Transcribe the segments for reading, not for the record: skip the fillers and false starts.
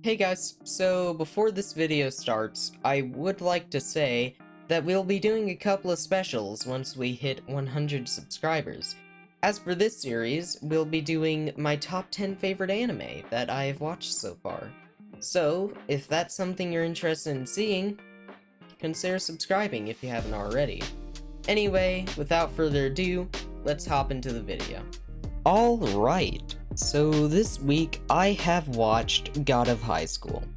Hey guys, so before this video starts, I would like to say that we'll be doing a couple of specials once we hit 100 subscribers. As for this series, we'll be doing my top 10 favorite anime that I have watched so far. So, if that's something you're interested in seeing, consider subscribing if you haven't already. Anyway, without further ado, let's hop into the video. Alright, so this week I have watched God of Highschool.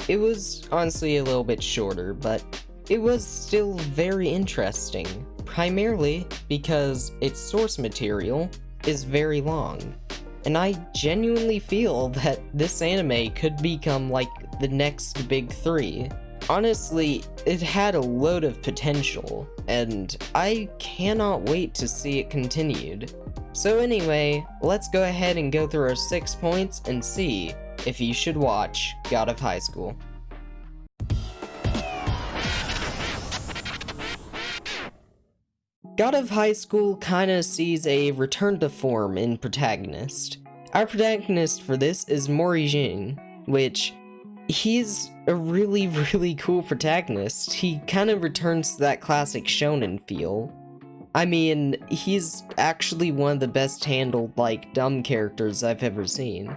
It was honestly a little bit shorter, but it was still very interesting, primarily because its source material is very long. And I genuinely feel that this anime could become like the next big three. Honestly, it had a load of potential, and I cannot wait to see it continued. So anyway, let's go ahead and go through our 6 points and see if you should watch God of Highschool. God of Highschool kinda sees a return to form in Protagonist. Our protagonist for this is Morijin, which he's a really cool protagonist. He kinda returns to that classic shonen feel. I mean, he's actually one of the best handled, dumb characters I've ever seen.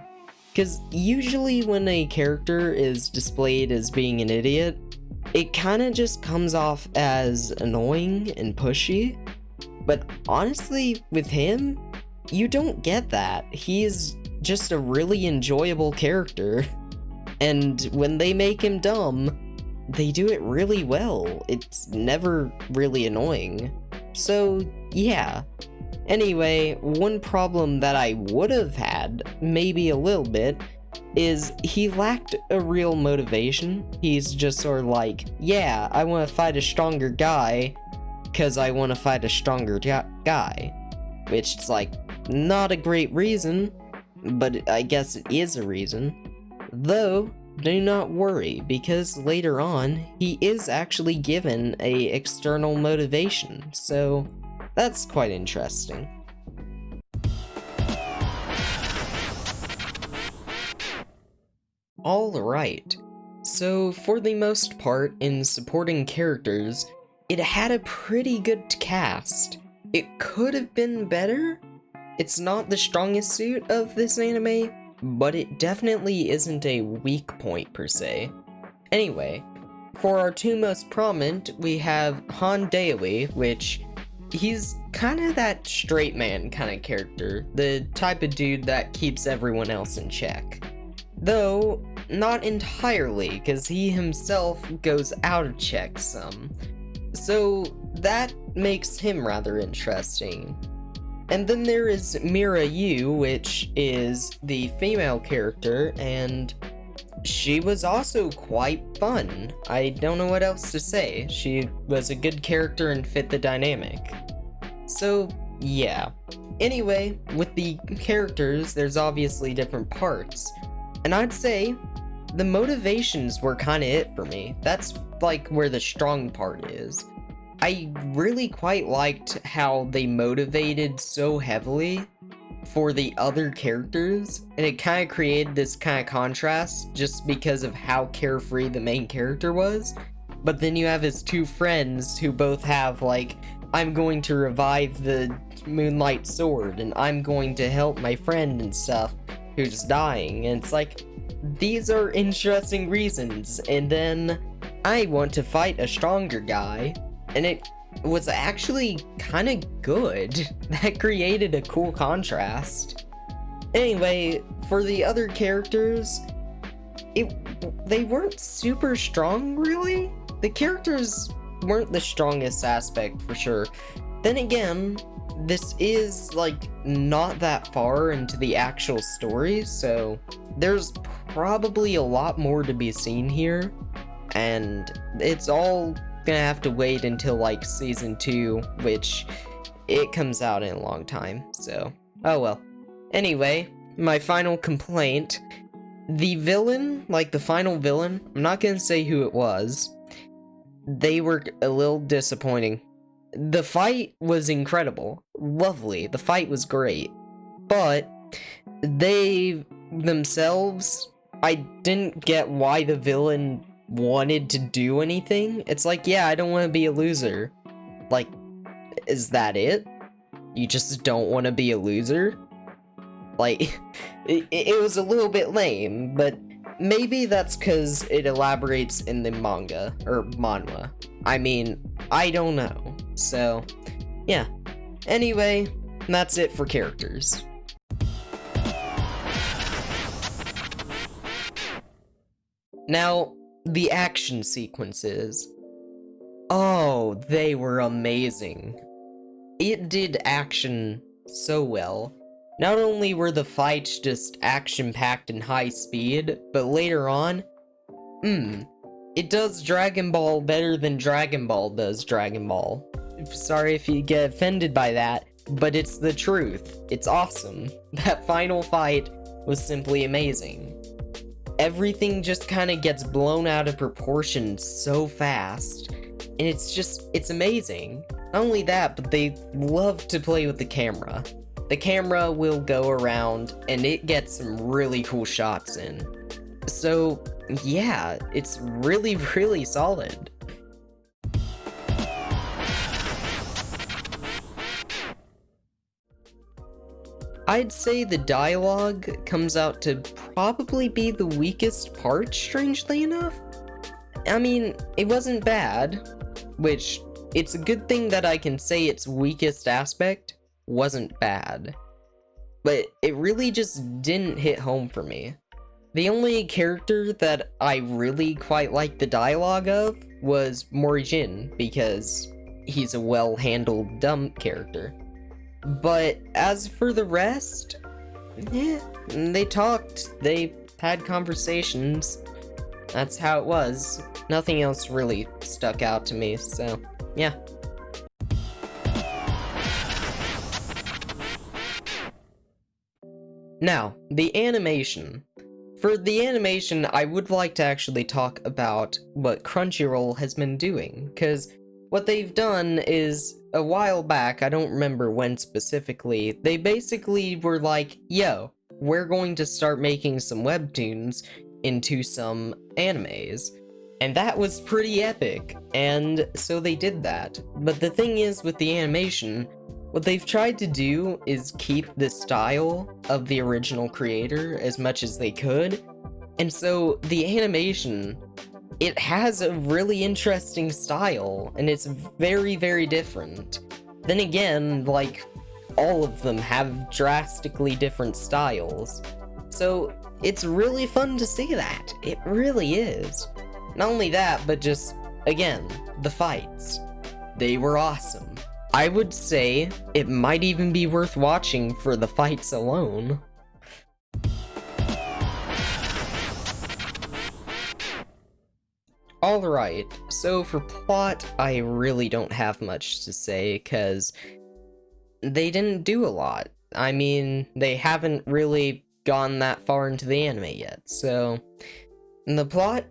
Because usually when a character is displayed as being an idiot, it kinda just comes off as annoying and pushy. But honestly, with him, you don't get that. He's just a really enjoyable character. And when they make him dumb, they do it really well. It's never really annoying. So, yeah. Anyway, one problem that I would have had, maybe a little bit, is he lacked a real motivation. He's just sort of like, yeah, I want to fight a stronger guy, because I want to fight a stronger guy. Which is not a great reason, but I guess it is a reason. Though, do not worry, because later on, he is actually given a external motivation, so that's quite interesting. Alright, so for the most part in supporting characters, it had a pretty good cast. It could have been better. It's not the strongest suit of this anime, but it definitely isn't a weak point per se. Anyway, for our two most prominent, we have Han Daewoo, which he's kind of that straight man kind of character, the type of dude that keeps everyone else in check. Though, not entirely, because he himself goes out of check some. So that makes him rather interesting. And then there is Mira Yu, which is the female character, and she was also quite fun. I don't know what else to say. She was a good character and fit the dynamic. So, yeah. Anyway, with the characters, there's obviously different parts. And I'd say the motivations were kinda it for me. That's where the strong part is. I really quite liked how they motivated so heavily for the other characters, and it kind of created this kind of contrast just because of how carefree the main character was. But then you have his two friends who both have I'm going to revive the Moonlight Sword, and I'm going to help my friend and stuff who's dying, and it's these are interesting reasons. And then I want to fight a stronger guy, and it was actually kind of good. That created a cool contrast. Anyway, for the other characters, they weren't super strong, really. The characters weren't the strongest aspect, for sure. Then again, this is, not that far into the actual story, so there's probably a lot more to be seen here, and it's all gonna have to wait until season 2, which it comes out in a long time, so oh well. Anyway, my final complaint, the villain, the final villain, I'm not gonna say who it was, they were a little disappointing. The fight was incredible, lovely, the fight was great, but they themselves I didn't get why the villain wanted to do anything. It's like, yeah, I don't want to be a loser. Like, is that it? You just don't want to be a loser? Like, it was a little bit lame, but maybe that's because it elaborates in the manga, or manhwa. I mean, I don't know. So, yeah. Anyway, that's it for characters. Now, the action sequences. Oh, they were amazing. It did action so well. Not only were the fights just action-packed and high speed, but later on, it does Dragon Ball better than Dragon Ball does Dragon Ball. Sorry if you get offended by that, but it's the truth. It's awesome. That final fight was simply amazing. Everything just kind of gets blown out of proportion so fast, and it's amazing. Not only that, but they love to play with the camera. The camera will go around, and it gets some really cool shots in. So, yeah, it's really, really solid. I'd say the dialogue comes out to probably be the weakest part, strangely enough. I mean, it wasn't bad, which, it's a good thing that I can say its weakest aspect wasn't bad. But it really just didn't hit home for me. The only character that I really quite liked the dialogue of was Morijin, because he's a well-handled dumb character. But as for the rest, yeah, they talked, they had conversations. That's how it was. Nothing else really stuck out to me, so yeah. Now, the animation. For the animation, I would like to actually talk about what Crunchyroll has been doing, because what they've done is, a while back, I don't remember when specifically, they basically were like, yo, we're going to start making some webtoons into some animes. And that was pretty epic, and so they did that. But the thing is, with the animation, what they've tried to do is keep the style of the original creator as much as they could, and so the animation, it has a really interesting style, and it's very, very different. Then again, like, all of them have drastically different styles. So, it's really fun to see that. It really is. Not only that, but just, again, the fights. They were awesome. I would say it might even be worth watching for the fights alone. Alright, so for plot, I really don't have much to say, cause they didn't do a lot. I mean, they haven't really gone that far into the anime yet, so... The plot,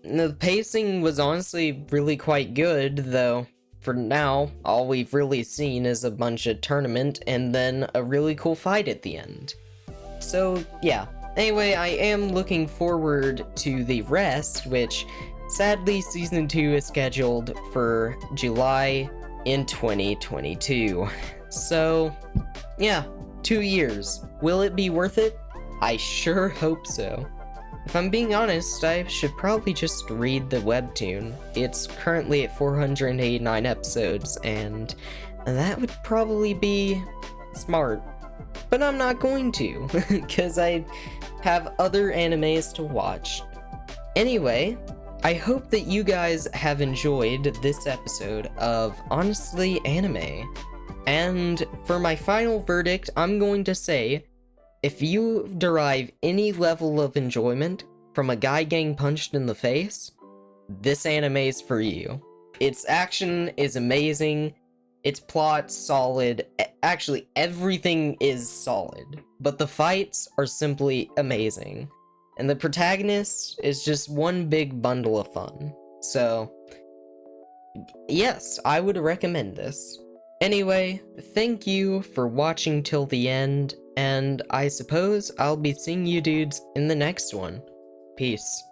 the pacing was honestly really quite good, though for now, all we've really seen is a bunch of tournament and then a really cool fight at the end. So, yeah. Anyway, I am looking forward to the rest, which... Sadly, Season 2 is scheduled for July in 2022. So, yeah, 2 years. Will it be worth it? I sure hope so. If I'm being honest, I should probably just read the webtoon. It's currently at 489 episodes, and that would probably be smart. But I'm not going to, because I have other animes to watch. Anyway, I hope that you guys have enjoyed this episode of Honestly Anime. And for my final verdict, I'm going to say, if you derive any level of enjoyment from a guy getting punched in the face, this anime is for you. Its action is amazing, its plot solid, actually everything is solid, but the fights are simply amazing. And the protagonist is just one big bundle of fun. So, yes, I would recommend this. Anyway, thank you for watching till the end, and I suppose I'll be seeing you dudes in the next one. Peace.